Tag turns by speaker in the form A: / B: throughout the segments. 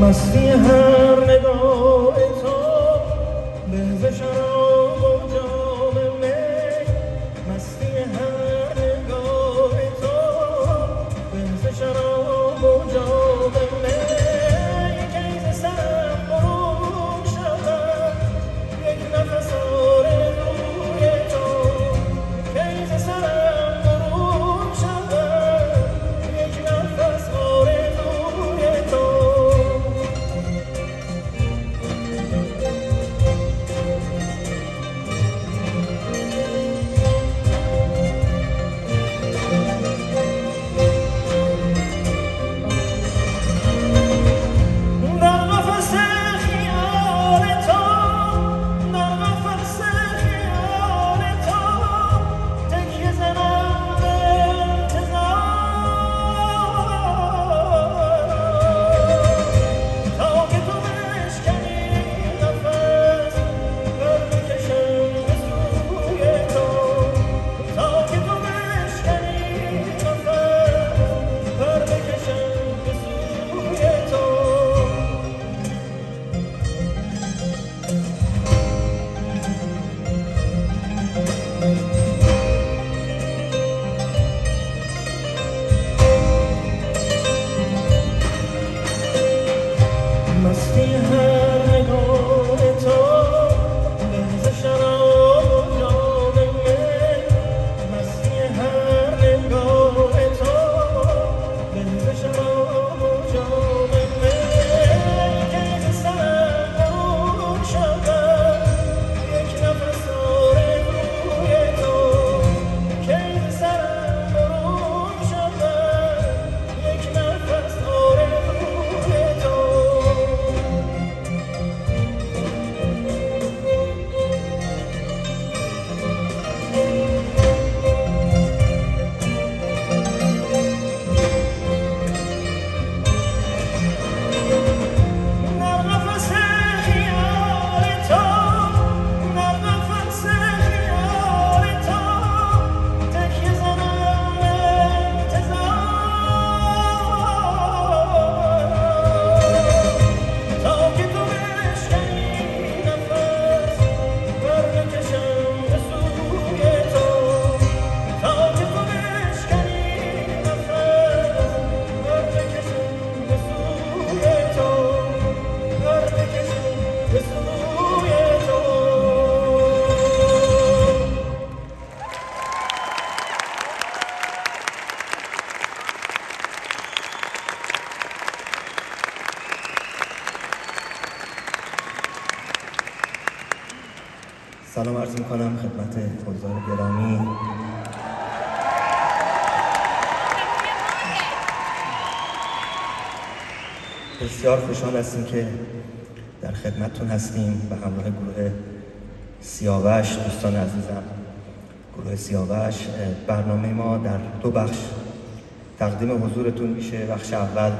A: مستی هر نگاه تو به شراب و جام می، مستی هر نگاه تو به شراب و جام می. کی ز سرم برون شود یک نفس آرزوی تو، کی ز سرم برون شود یک نفس آرزوی تو. مستی هر نگاه تو به شراب و جام می، مستی هر نگاه تو به شراب و جام می. کی ز سرم برون شود یک نفس آرزوی تو، کی ز سرم برون شود یک نفس آرزوی تو. سلام عرض می‌کنم خدمت حضار گرامی. بسیار خوشحال هستیم که در خدمتتون هستیم به همراه گروه سیاوش. دوستان عزیزم، گروه سیاوش، برنامه ما در دو بخش تقدیم حضورتون میشه. بخش اول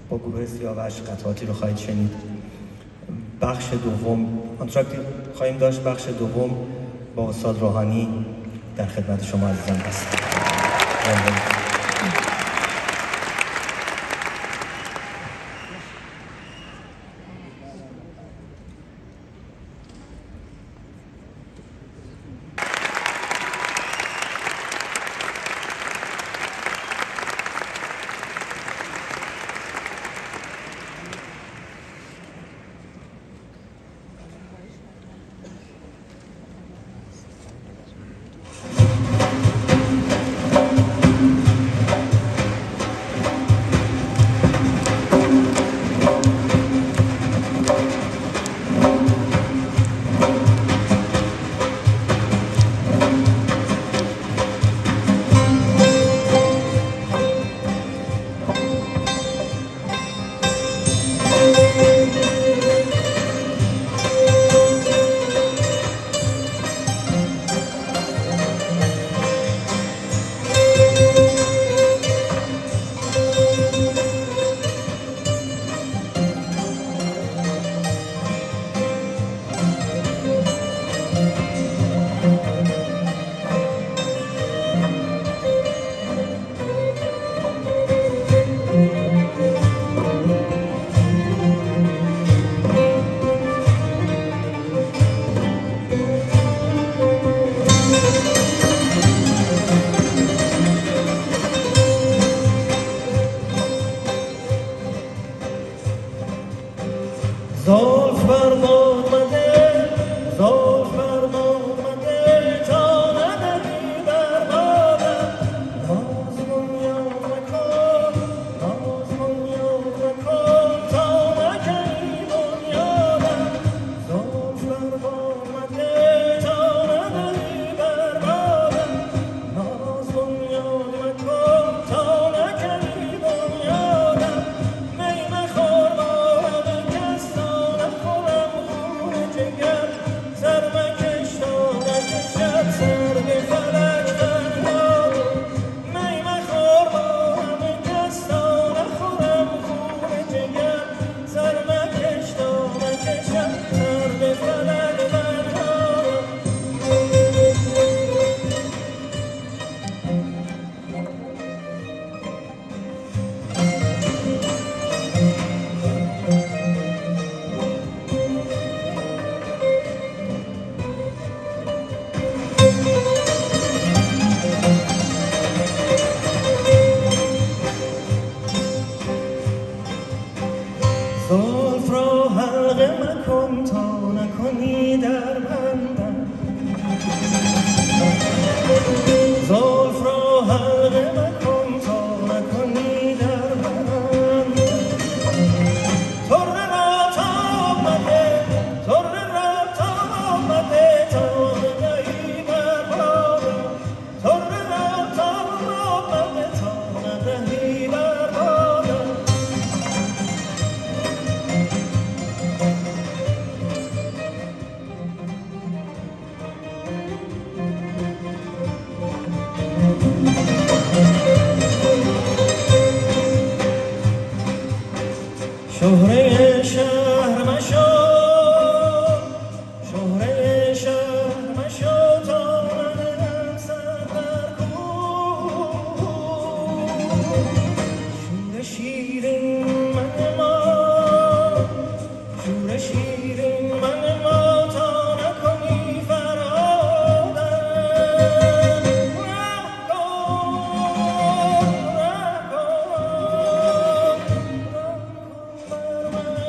A: با گروه سیاوش قطعاتی رو خواهید شنید. بخش دوم انتراکتیو خواهیم داشت. بخش دوم با استاد روحانی در خدمت شما عزیزان هستیم. شهره شهر مشو، شهره شهر مشو تا من سر بر کو. شور شیرین من ما، شور شیرین من ما تا نکنی فرادم. راه کن، راه کن بر من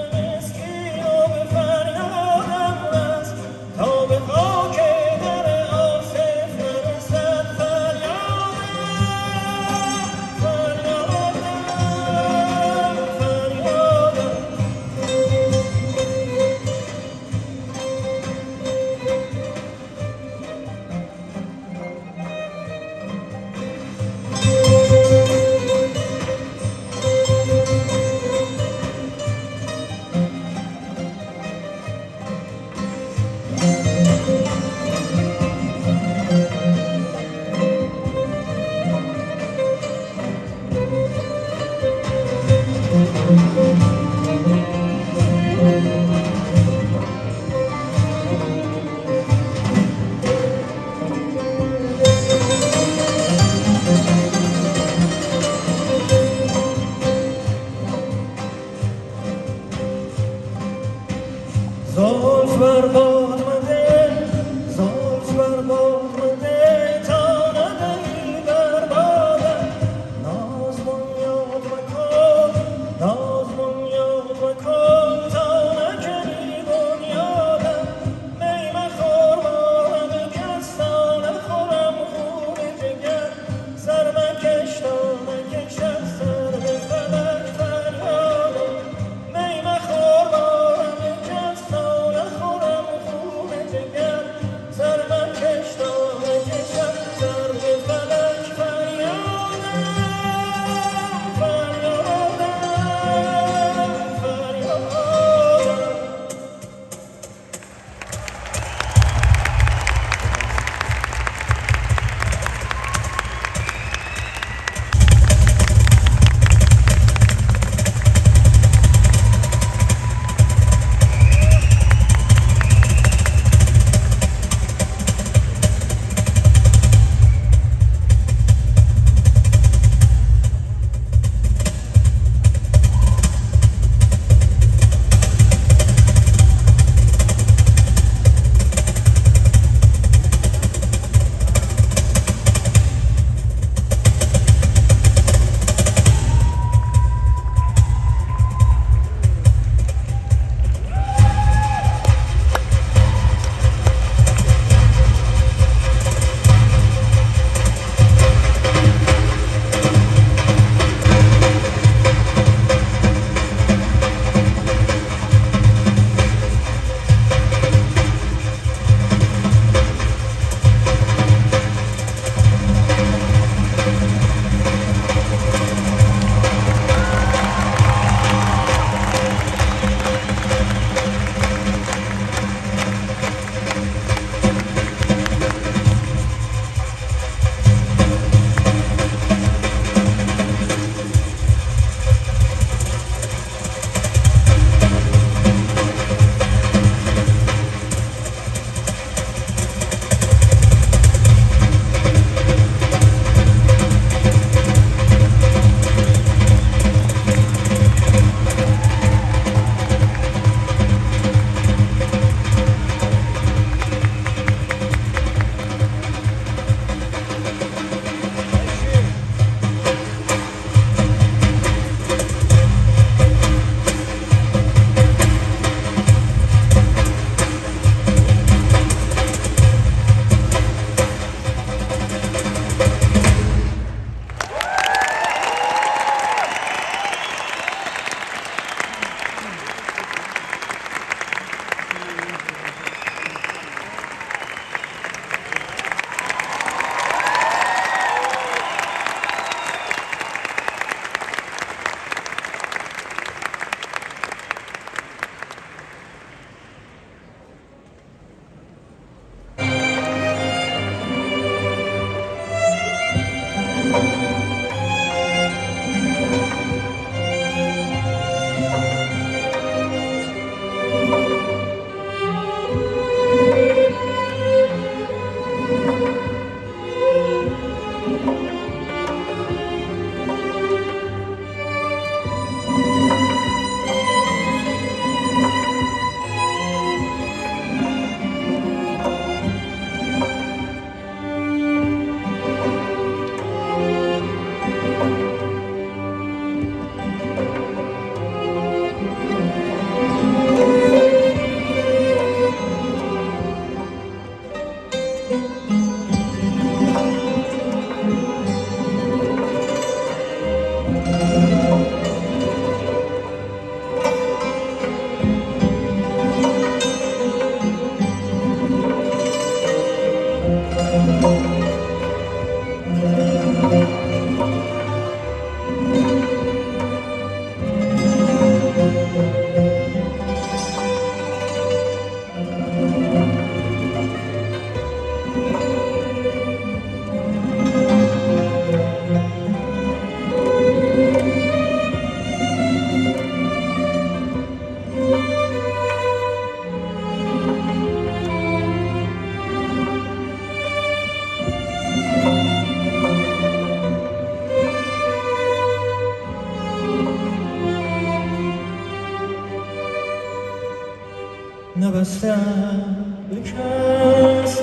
A: نبستم به کسی.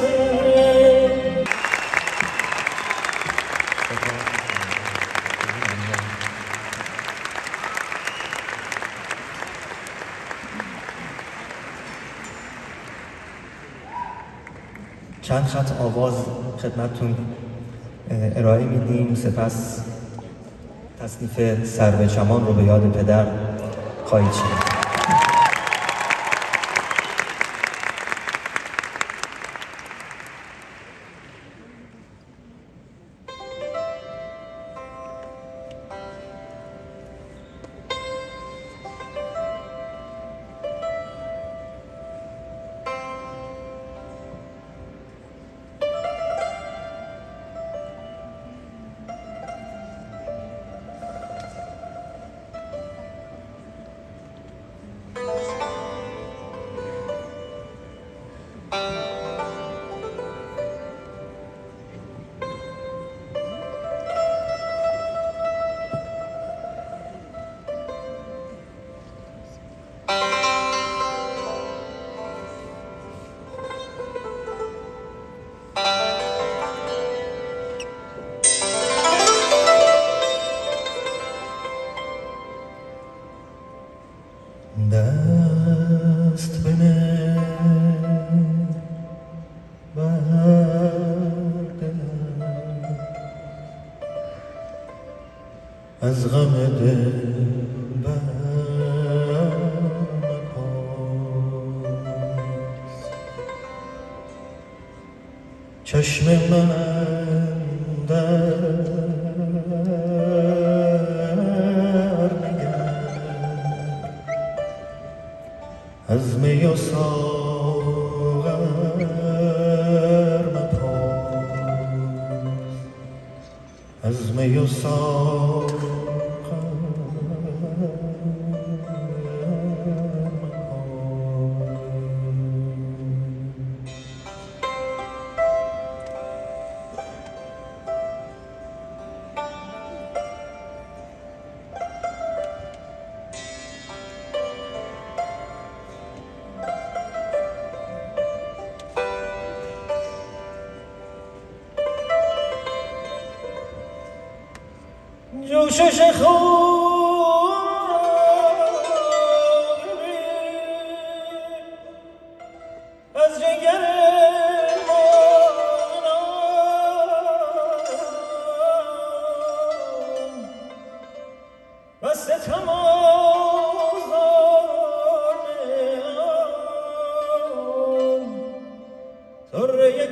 A: چند خط آواز خدمتتون ارائه میدیم، سپس تصنیف سرو چمان رو به یاد پدر خواهید شنید. دست بنه بردلم از غم دل برمپاس. چشم من در از می و ساغر مپرس، از می و ساغر جوشش خون از جگر من بسته تمازان طره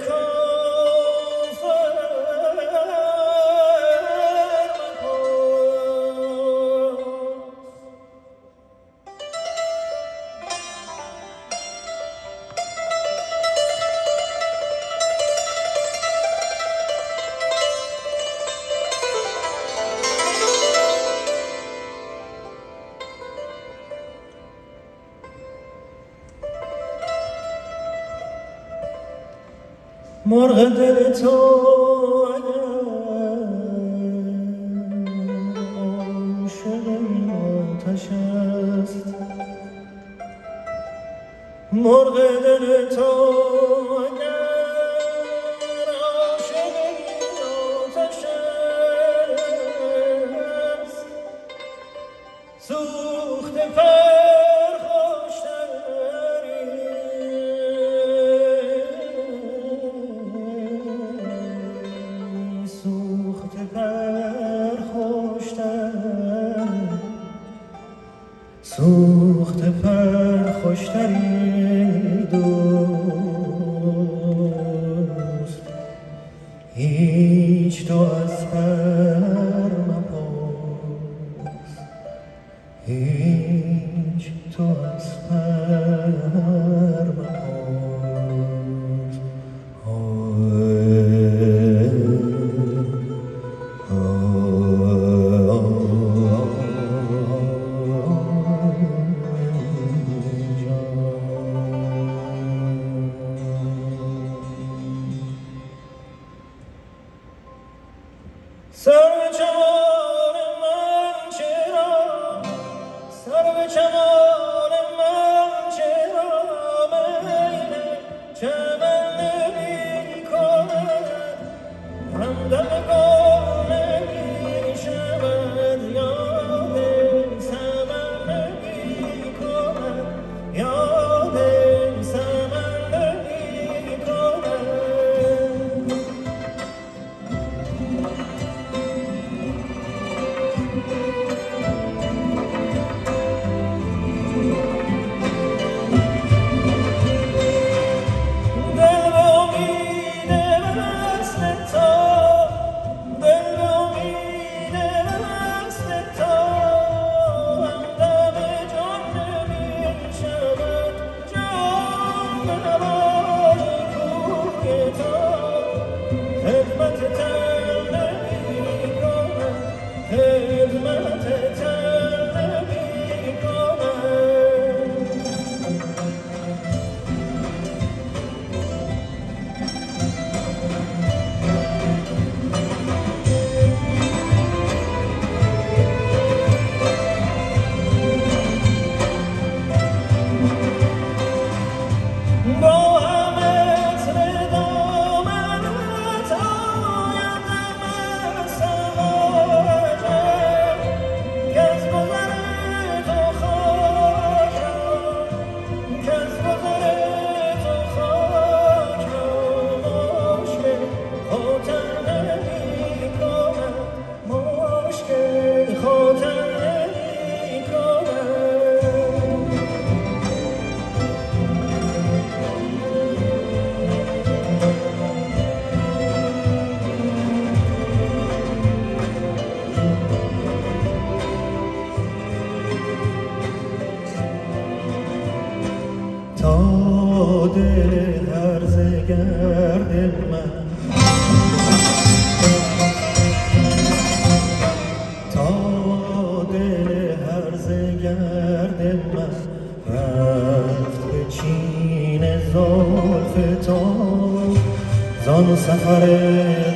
A: مرغ دل تو اگر عاشق آتش است، مرغ دل تو اگر عاشق آتش است، سوخته پرخاشتری سوخت پر خوشتری دوست، هیچ تو از پر مپرس، هیچ تو از پر مپرس. سر به چمان من چرا، سر به چمان من چرا میل چمن نمی کند، همدم گل نمی شود، یاد سمن نمی کند، یاد سمن نمی کند. تا دل هرزه گرد من، تا دل هرزه گرد من رفت به چین زلف تو، زان سفر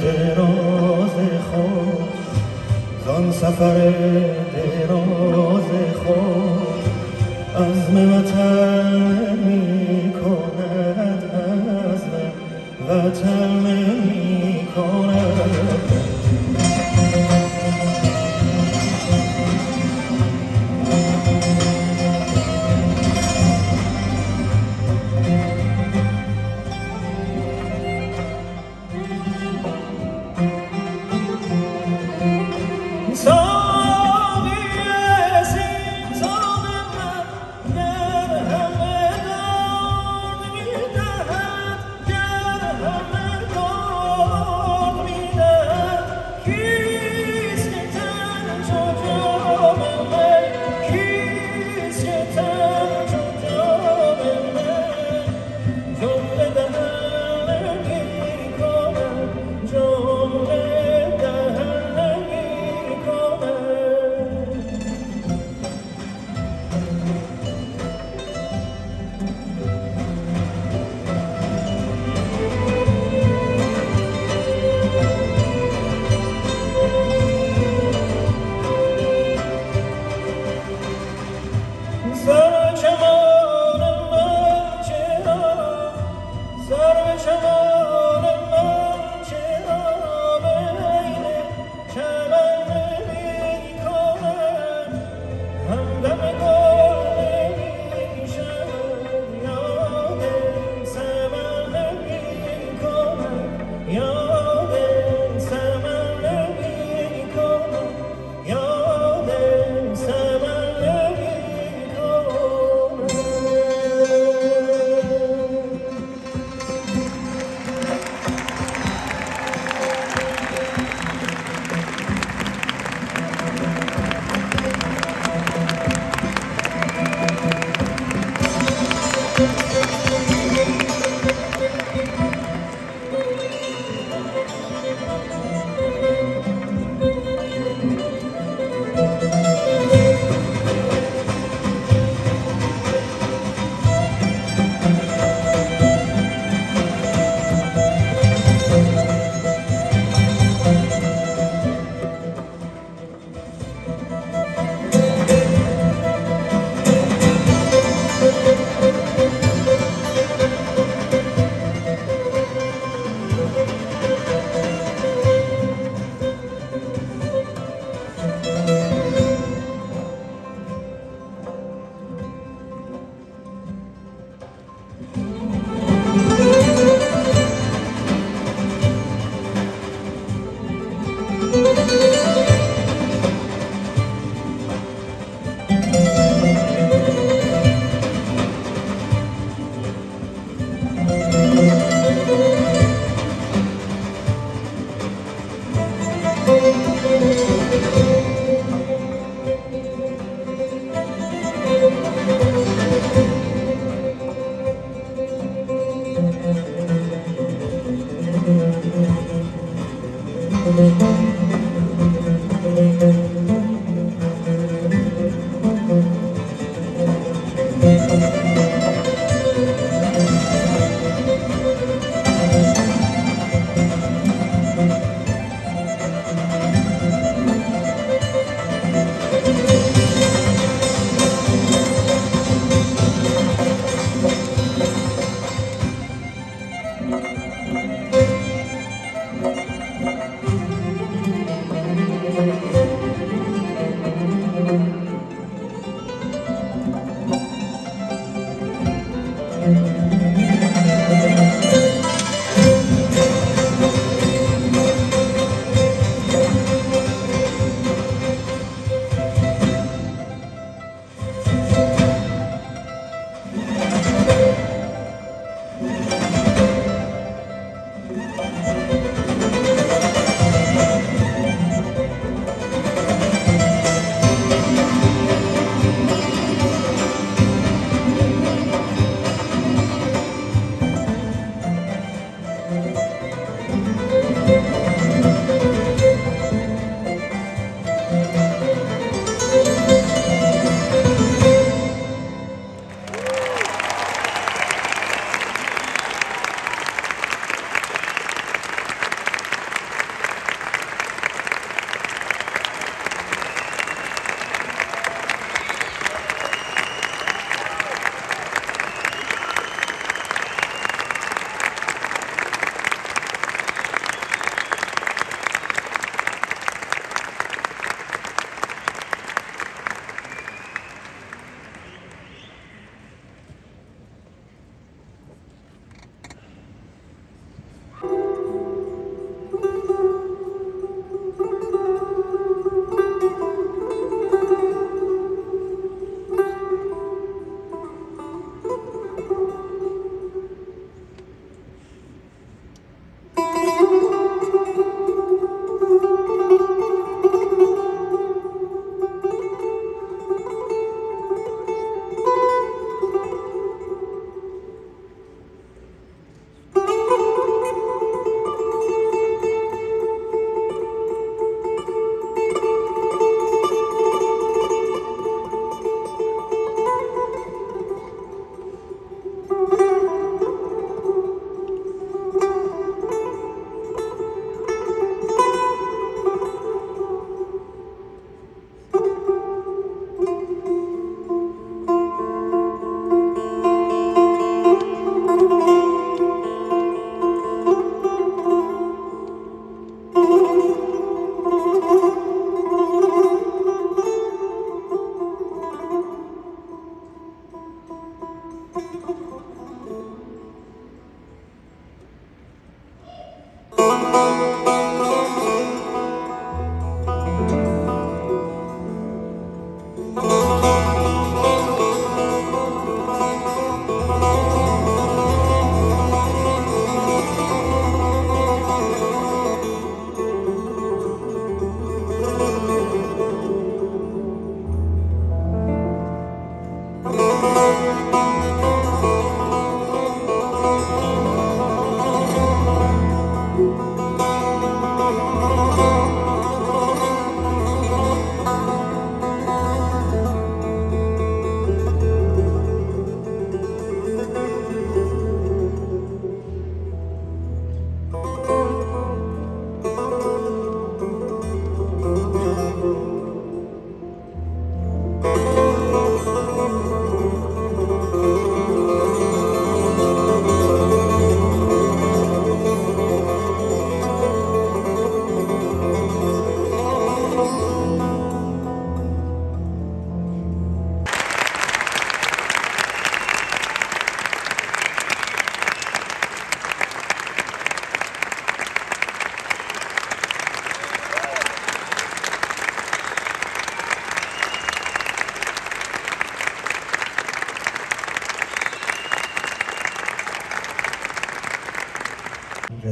A: دراز خود، زان سفر دراز خود، عزم وطن می کند، عزم وطن می کند. ساقی سیم تاب من، گر هم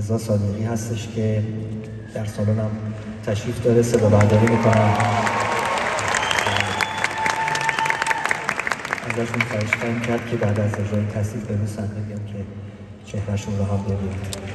A: رضا صادقی هستش که در سالن هم تشریف داره، صدا برداری میکنم. ازشون خواهش خواهیم کرد که بعد از اجرای تصویر برسن بگم که چهرهشون رو هم ببینید.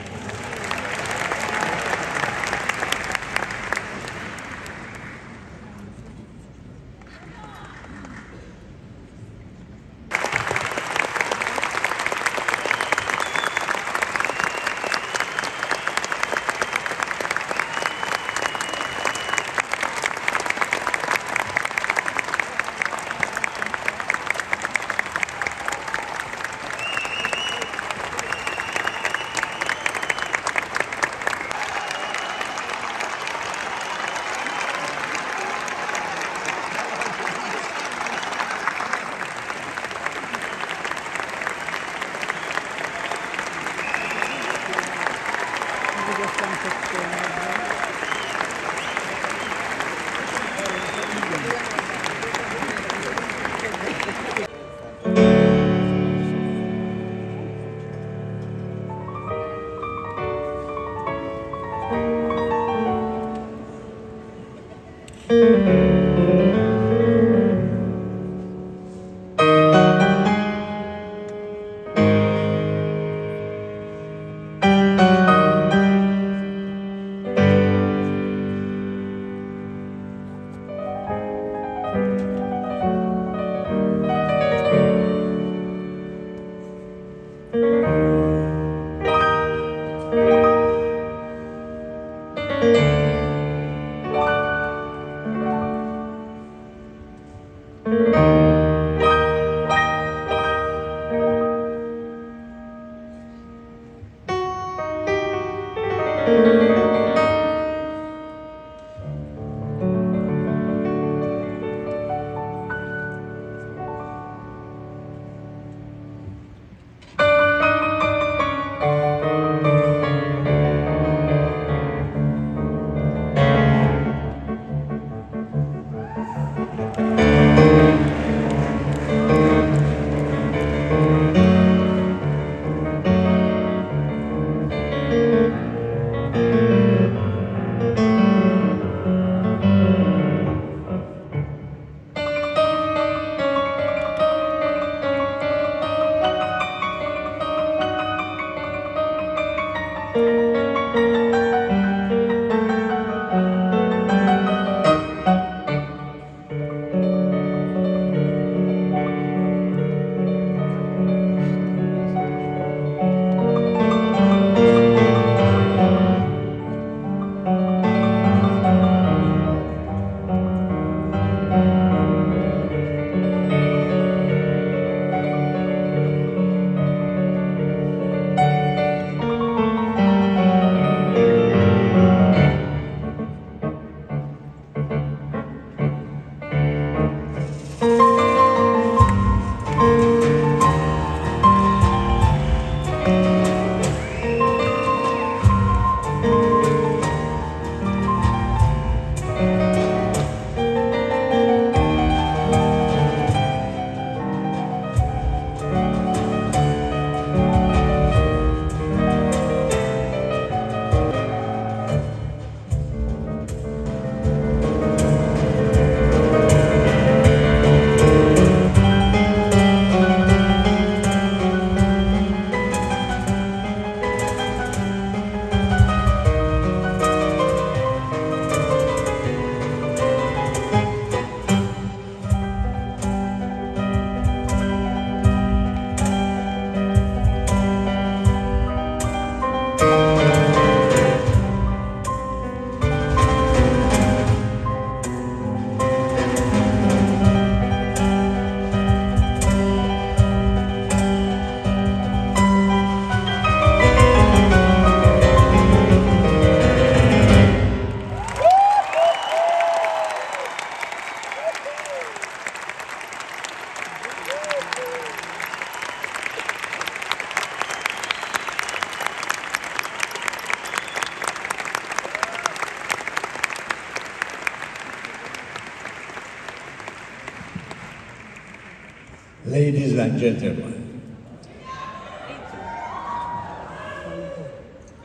B: Ladies and gentlemen,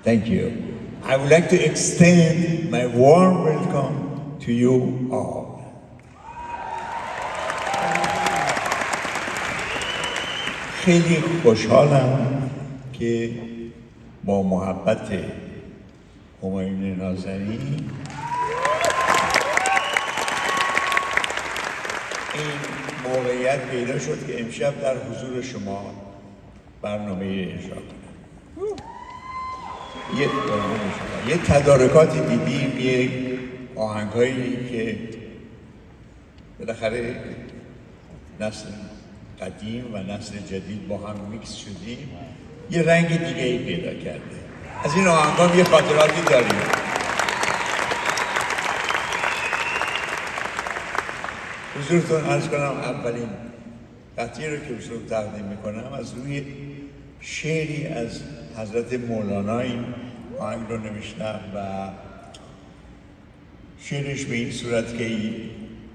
B: thank you. I would like to extend my warm welcome to you all. خیلی خوشحالم که با محبت همایون نازنین این موقعیت پیدا شد که امشب در حضور شما برنامه اجرا کنم. یه تدارکاتی دیدیم، یه آهنگایی که بالاخره نسل قدیم و نسل جدید با هم میکس شدیم، یه رنگ دیگه ای پیدا کرده. از این آهنگام یه خاطراتی داریم. حضورتون عرض کنم اولین قطعی رو که حضور تقدیم میکنم از روی شعری از حضرت مولانا این آهنگ رو نوشتم و شعرش به این صورت که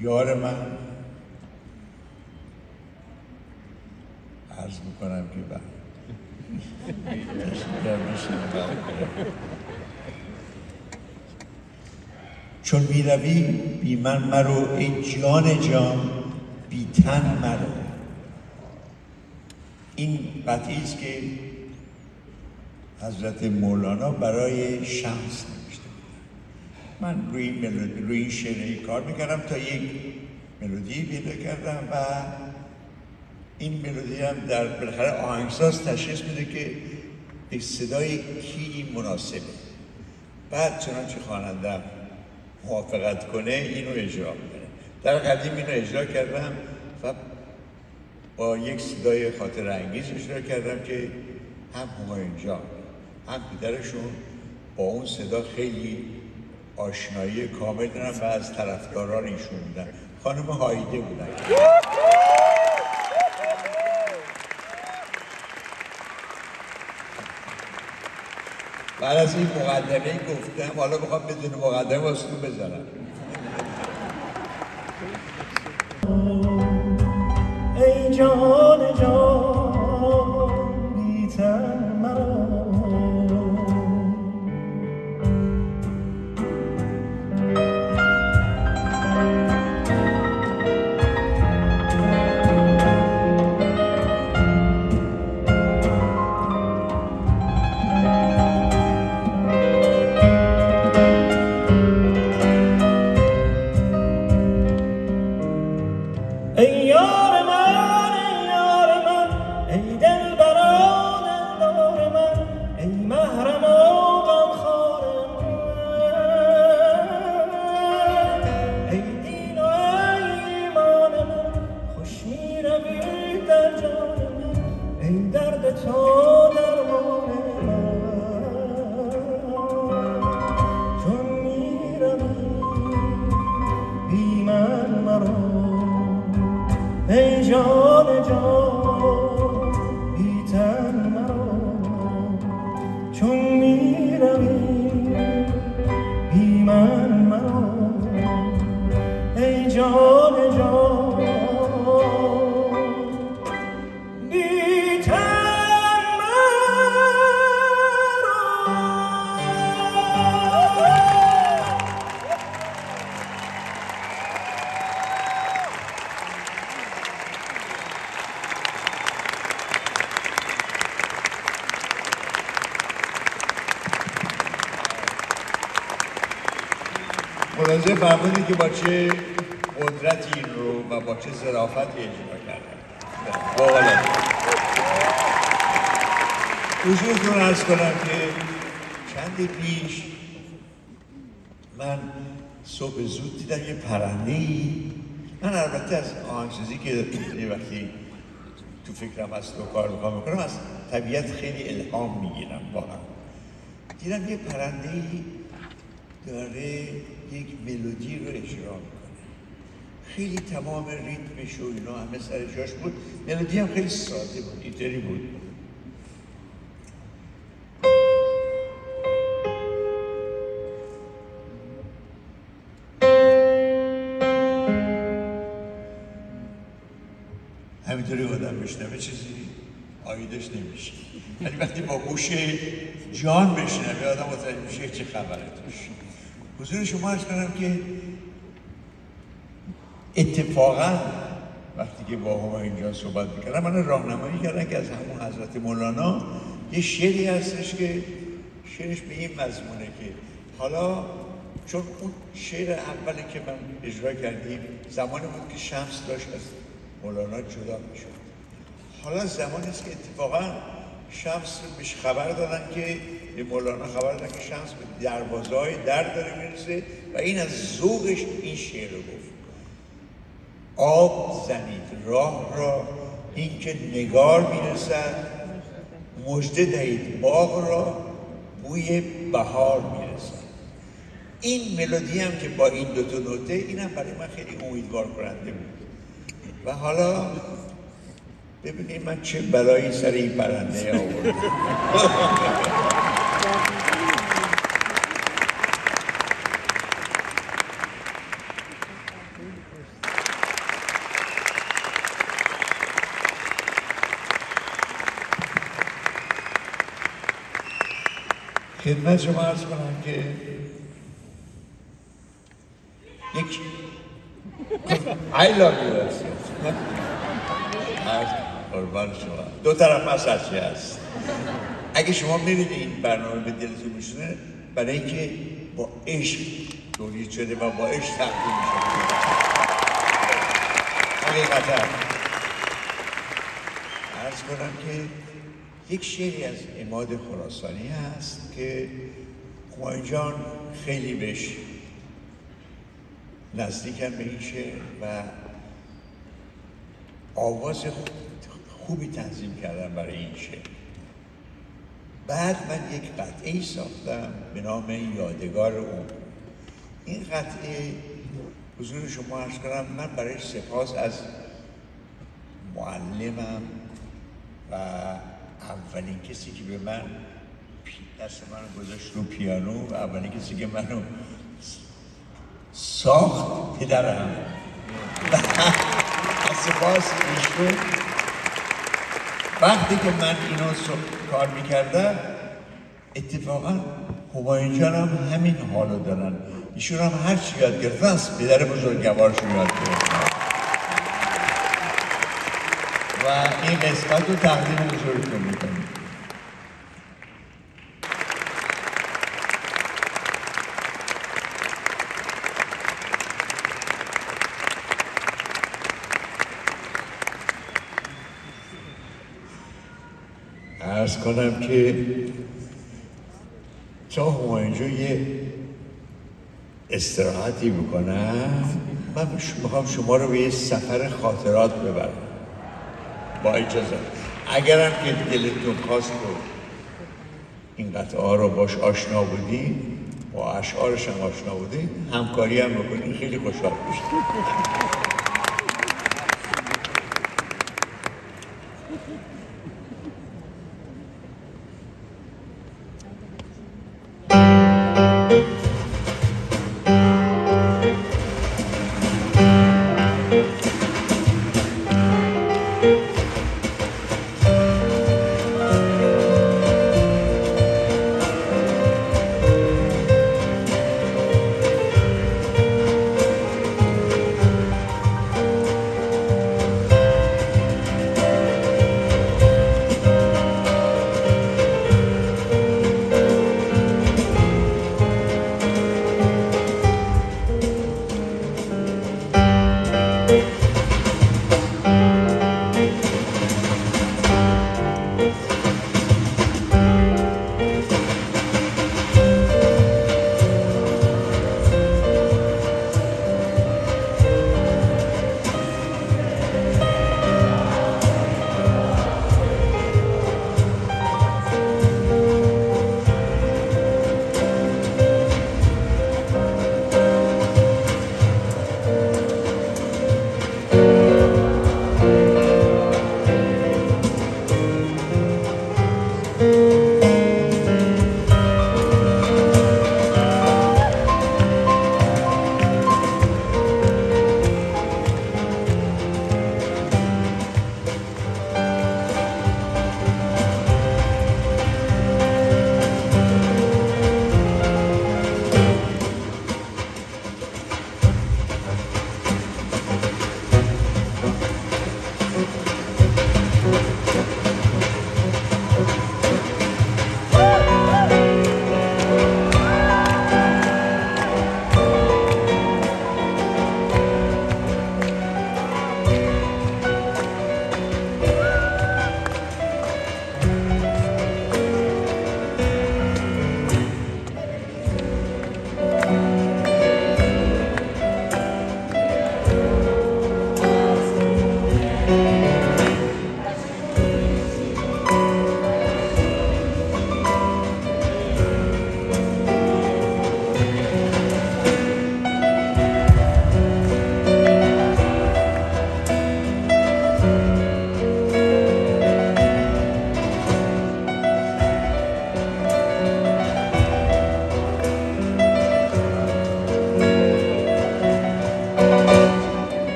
B: یار من عرض میکنم که چون میروی بی من مرو ای جان جان بی تن مرو. این قطعی است که حضرت مولانا برای شمس نوشته. من روی این شعر کار میکردم تا یک ملودی پیدا کردم و این ملودی هم در بالاخره آهنگساز تشخیص میده که یک صدای کی مناسبه. بعد چنانچه خواننده موافقت کنه اینو اجرا میکنه. در قدیم اینو اجرا کردم و با یک صدای خاطر انگیز اجرا کردم که هم همایون جان هم پدرشون با اون صدا خیلی آشنایی کامل دارن و از طرفداران ایشون بودن. خانم هایده بودن. بعد از این مقدمه گفتم حالا بخوام بدون مقدمه واسه بزنم.
A: ای جان جان بی‌تن مرا ای یار من ای دلبرا دلدار من ای محرم و غمخوار من ای دین و ایمان من خوش می‌روی در جان من ای درد تو درمان من چون می‌روی بی من مرا ای جان جان بی‌تن مرا چون می‌روی بی من مرا ای جان جان بی‌تن مرا.
B: ملاحظه فرمودید که با چه قدرتی این رو و با چه ظرافتی اجرا کردم. باحاله. حضورتون عرض کنم که چندی پیش من صبح زود دیدم یه پرنده‌ای. من البته از آهنگسازی که یه وقتی تو فکرم هست و کار میکنم از طبیعت خیلی الهام میگیرم واقعا. دیدم یه پرنده‌ای داره یک ملودی رو اجرا میکنه. خیلی تمام ریتمش و اینا همه سر جاش بود. ملودی هم خیلی ساده بود، اینطوری بود. همینطوری آدم بشنوه چیزی آیدش نمیشه. ولی وقتی با گوش جان بشنوه آدم متوجه میشه چه خبره توش. حضور شما عرض کنم که اتفاقا وقتی که با همایون جان صحبت میکردم من راهنمایی کردن که از همون حضرت مولانا یه شعری هستش که شعرش به این مضمونه که حالا چون اون شعر اولی که من اجرا کردیم زمانی بود که شمس داشت از مولانا جدا میشد. حالا زمانی است که اتفاقا شمس بهش خبر دادن که به مولانا خبر دادن که شمس به دروازه‌های در داره میرسه و این از ذوقش این شعر رو گفت. آب زنید راه را این که نگار میرسد، مژده دهید باغ را بوی بهار میرسد. این ملودی هم که با این دوتا نوته اینم برای من خیلی امیدوار کننده بود. و حالا ببینید من چه بلایی سر این پرنده آوردم. خدمت شما عرض کنم که یک I love you هست. قربان شما دو طرف مسئله هست. اگه شما میبینید این برنامه به دلتون میشونه برای اینکه با عشق تولید شده و با عشق تقدیم شده. حقیقتا عرض کنم که یک شعری از عماد خراسانی هست که همایون جان خیلی بهش نزدیکن به این شعر و آواز خوبی تنظیم کردم برای این شعر. بعد من یک قطعه ساختم به نام یادگار او. این قطعه حضور شما عرض کنم من برای سپاس از معلمم و اولین کسی که به من دست منو گذاشت رو پیانو و اولین کسی که منو ساخت پدرم. سپاس ایشون. وقتی که من اینو کار میکردم اتفاقا همایون جان هم همین حالو دارن. ایشون هم هر چی یاد گرفتن از پدر بزرگوارشون یاد گرفتن و این قسمت رو تقدیم حضورتون میکنیم. عرض کنم که تا همایون جان یه استراحتی بکنم من میخوام شما رو به یه سفر خاطرات ببرم با اجازه. اگرم که دلتون خواست رو این قطعه ها رو باش آشنا بودی با اشعارش هم آشنا بودی همکاری هم بکنی خیلی خوشحال میشم.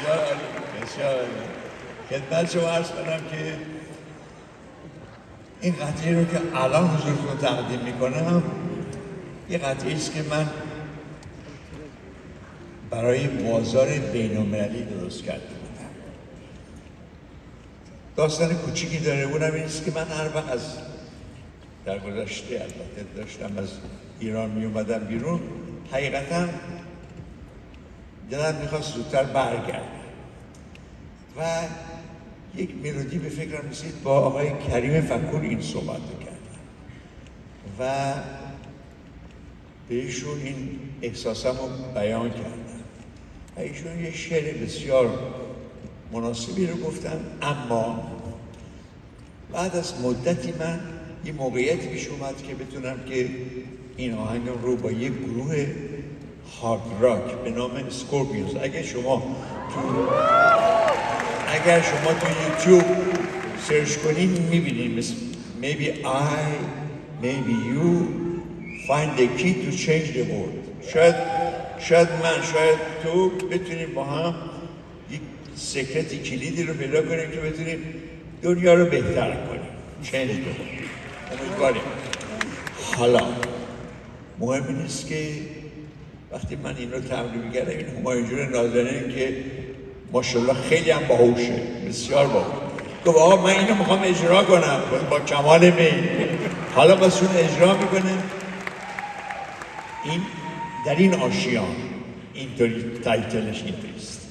B: بسیار عالی، بسیار عالی. خدمت شما عرض کنم که این قطعه رو که الان حضورتون تقدیم میکنم یه قطعه است که من برای بازار بین‌المللی درست کرده بودم. داستان کوچیکی داره، اونم این است که من هر وقت از در گذشته البته داشتم از ایران می اومدم بیرون، حقیقتا دلم میخواست زودتر برگردم و یک ملودی به فکرم رسید، با آقای کریم فکور این صحبت کردم و بهشون این احساسم رو بیان کردم و ایشون یه شعر بسیار مناسبی رو گفتن. اما بعد از مدتی من یه موقعیتی پیش اومد که بتونم که این آهنگم رو با یک گروه هارد راک به نام اسکورپیونز، اگر شما تو یوتیوب سرچ کنید میبینید maybe I, maybe you find the key to change the world. شاید من، شاید تو بتونیم با هم یک سکرت کلیدی رو پیدا کنیم که بتونیم دنیا رو بهتر کنیم. change the world. امیدواریم. حالا مهم این است که وقتی من این رو تمرین می‌کردم، این همایون جون نازنین که ماشاءالله خیلی هم باهوشه، بسیار باهوشه، گفت آقا من اینو میخوام اجرا کنم با کمال میل. حالا بس اون اجرا میکنه این در این آشیان، اینطوری تایتلش اینطوریست.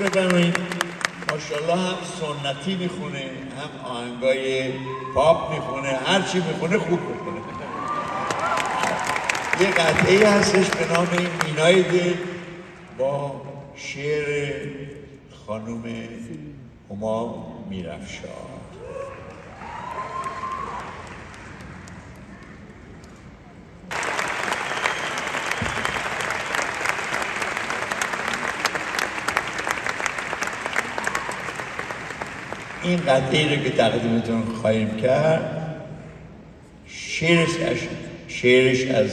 B: بفرمایید ماشاءالله هم سنتی میخونه، هم آهنگای پاپ میخونه، هر چی میخونه خوب میخونه. یه قطعه هستش به نام مینای دل با شعر خانم هما میرافشار. این قطعه رو که تقدیمتون خواهیم کرد شعرش از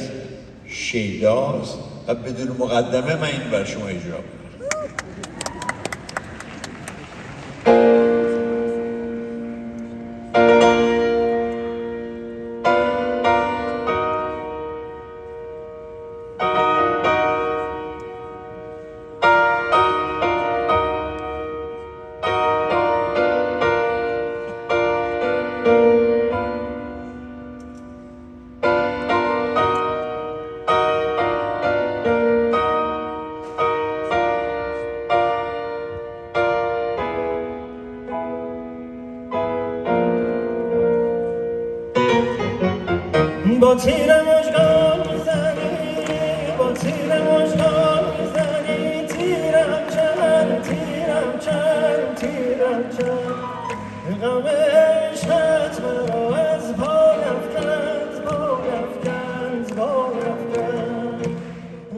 B: شیداست و بدون مقدمه من این بر شما اجرا کنم.
C: با تیر مژگان میزنی، با تیر مژگان میزنی، تیرم چند، تیرم چند، تیرم چند، غم عشقت مرا از پای افکند، پای افکند، پای افکند،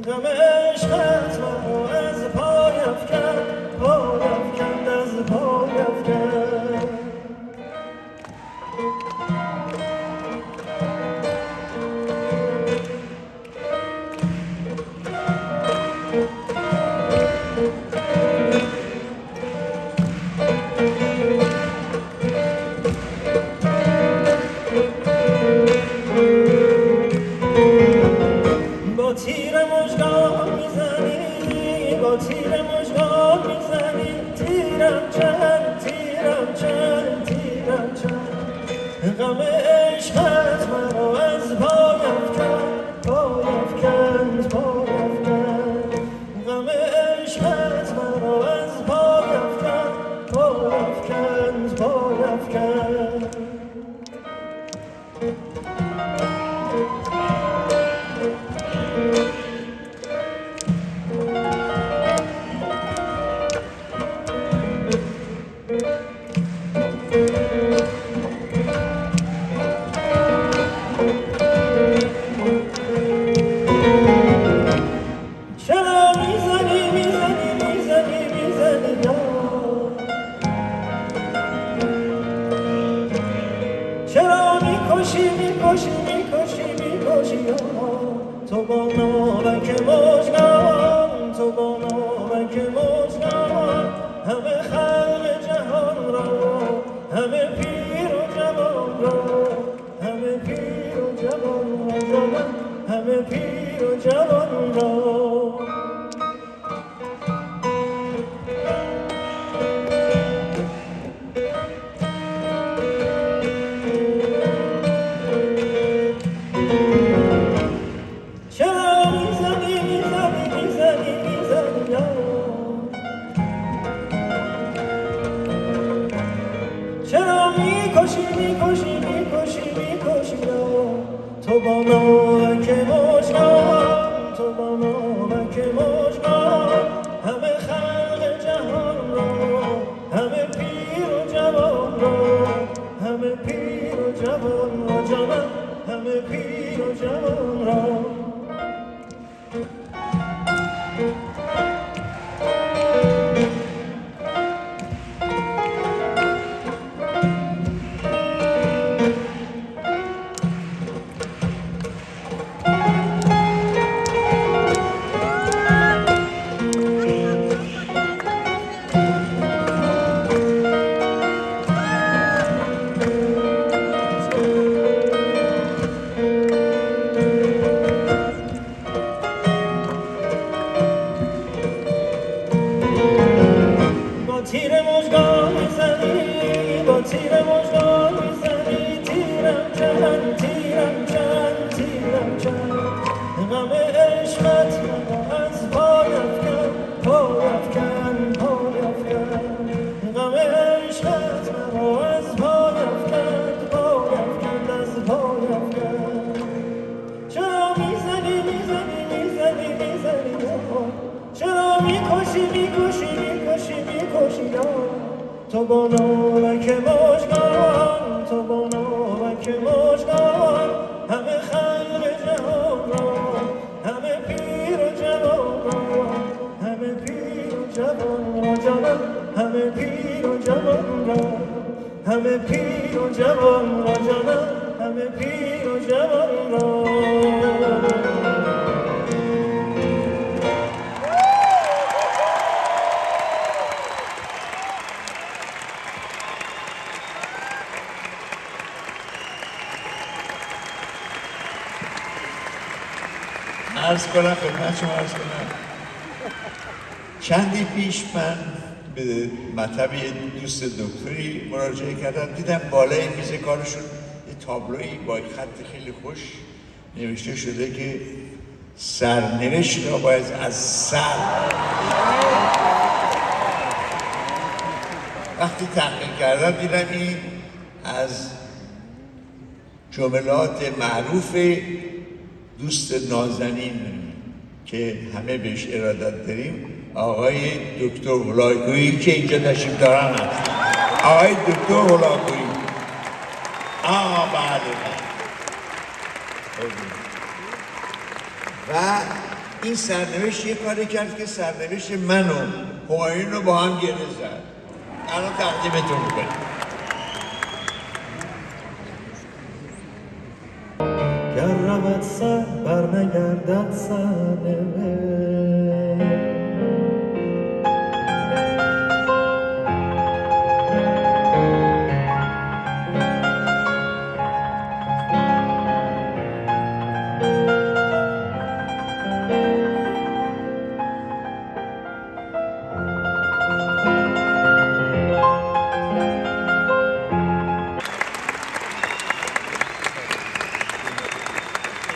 C: غم عشقت مرا از پای افکند، پای افکند، از پای افکند. با تیر مژگان میزنی، با تیر مژگان میزنی، تیرم چند، تیرم چند، تیرم چند، غم عشقت مرا از پای افکند، پای افکند، پای افکند، غم عشقت مرا از پای افکند، پای افکند، پای افکند. چرا میزنی با نامک مژگان، تو با نامک مژگان، همه خلق جهان را، همه پیر و جوان را، همه پیر و جوان را جانم، همه پیر و جوان را. تیر مژگان میزنی، با تیر مژگان میزنی، تیرم چند، تیرم چند، تیرم چند، غم عشقت مرا از پای افکن، پای افکن، پای افکن، غم عشقت مرا از پای افکن، پای افکن، از پای افکن. چرا میزنی میزنی میزنی میزنی، چرا میکشی میکشی میکشی میکشی، تو با نامک مژگان، تو با نامک مژگان، همه خلق جهان را، همه پیر و جوان را، همه پیر و جوان را جانم، همه پیر و جوان را، همه پیر و جوان را جانم، همه پیر و جوان را.
B: عرض کنم خدمت شما، عرض کنم چندی پیش من به مطب یه دوست دکتری مراجعه کردم، دیدم بالای میز کارشون یه تابلویی با خط خیلی خوش نوشته شده که سرنوشت را باید از سر. وقتی تحقیق کردم دیدم این از جملات معروف دوست نازنین که همه بهش ارادت داریم، آقای دکتر هولاکویی که اینجا تشریف دارن هست. آقای دکتر هولاکویی. بله. و این سرنوشت یه کاری کرد که سرنوشت من و همایون رو با هم گره زد. الان تقدیمتون میکنم.
C: گر رود سر بر نگردد سرنوشت،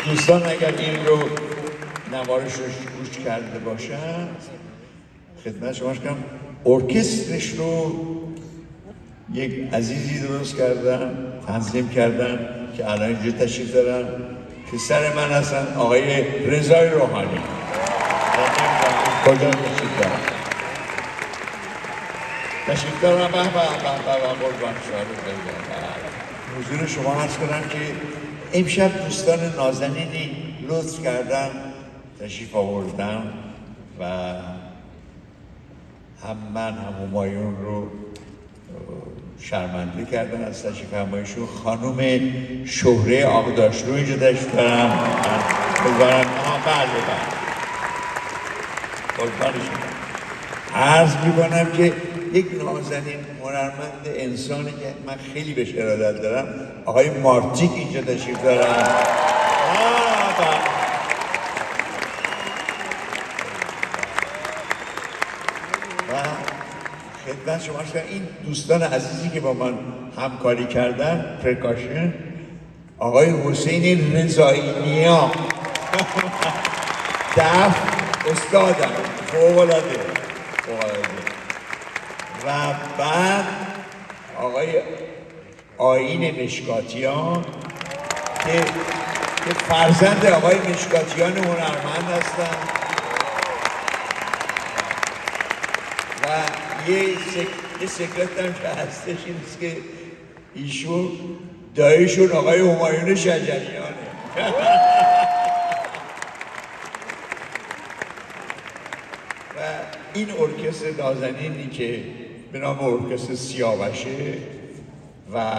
B: دوستان اگر این رو نوارش رو گوش کرده باشن خدمت شما کنم، ارکسترش رو یک عزیزی درست کردن، تنظیم کردن که الان اینجا تشریف دارن، پسر من هستن، آقای رضای روحانی. کجا تشریف دارن؟ تشریف دارن. به قربان شما. حضور شما عرض کنم که امشب دوستان نازنینی لطف کردن تشریف آوردن و هم من هم همایون رو شرمنده کردن از تشریف فرمایشون. خانم شهره آقداشلو اینجا تشریف دارن. عرض میکنم که یک نازنین هنرمند انسانی که من خیلی بهش ارادت دارم، آقای مارتیک اینجا تشریف دارن. و خدمت شما این دوستان عزیزی که با من همکاری کردن، پرکاشن، آقای حسین رضایی نیا دف استادم فوق‌العاده. و بعد آقای آیین مشکاتیان که که فرزند آقای مشکاتیان هنرمند هستن و یه سکرت هم که هستش این است که ایشون داییشون آقای همایون شجریانه. و این ارکستر نازنینی که به نام ارکستر سیاوشه و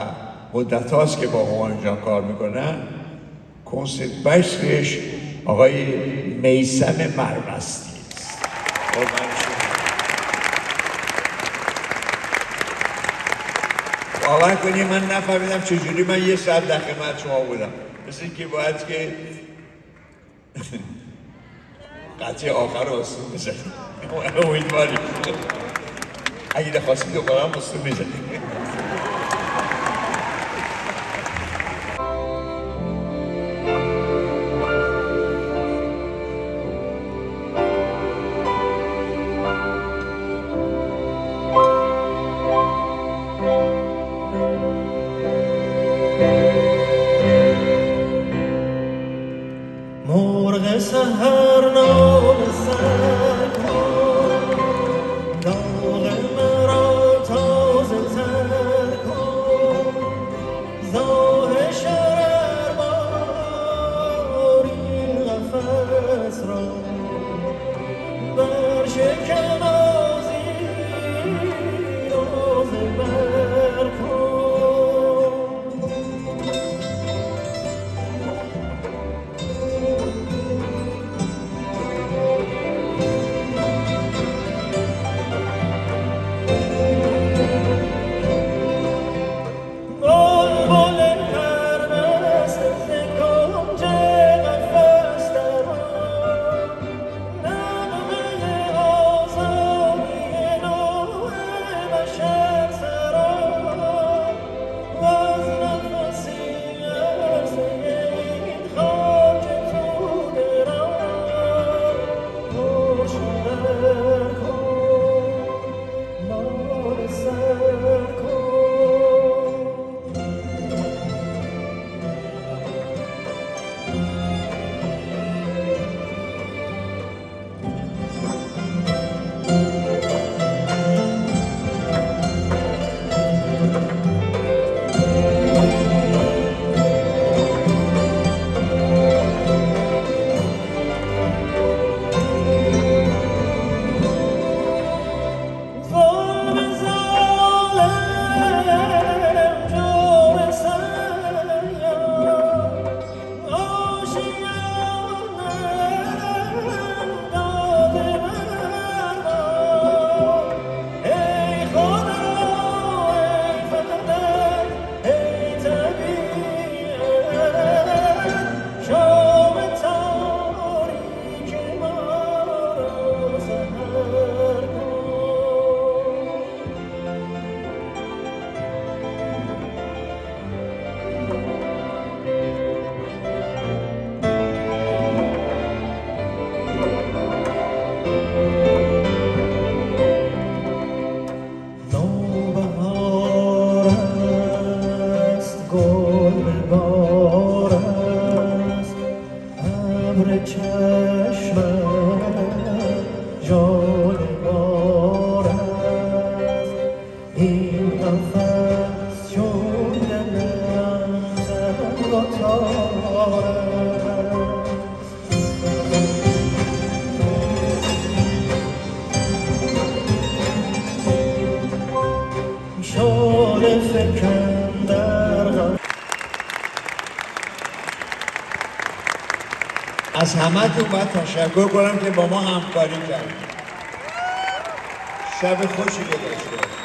B: مدت هاست که با همایون جان کار میکنن، کنسرت بشرش آقای میثم مرمستی است. باور کنید من نفهمیدم چجوری من یه ساعت در خدمت شما بودم، مثل اینکه باید که قطعه آخر آسون بزنیم. امیدواریم اگه نخواستیم دوباره هم آسون بزنیم.
C: مرغ سحر نام سر کن، داغ مرا تازه تر کن، زاه شرر بار این قفس را بر شکم آذین روز بر کن.
B: از همه‌تون باید تشکر کنم که با ما همکاری کردید. شب خوشی گذاشته باشید.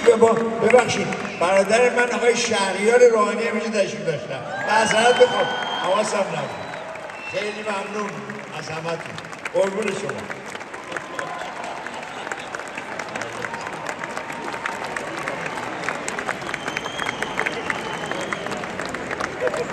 B: به ما ببخشید برادر من آقای شهریار روحانی همیشه تشریف داشتن معذرت بخوام حواسم نبود. خیلی ممنون از همتون. قربون شما.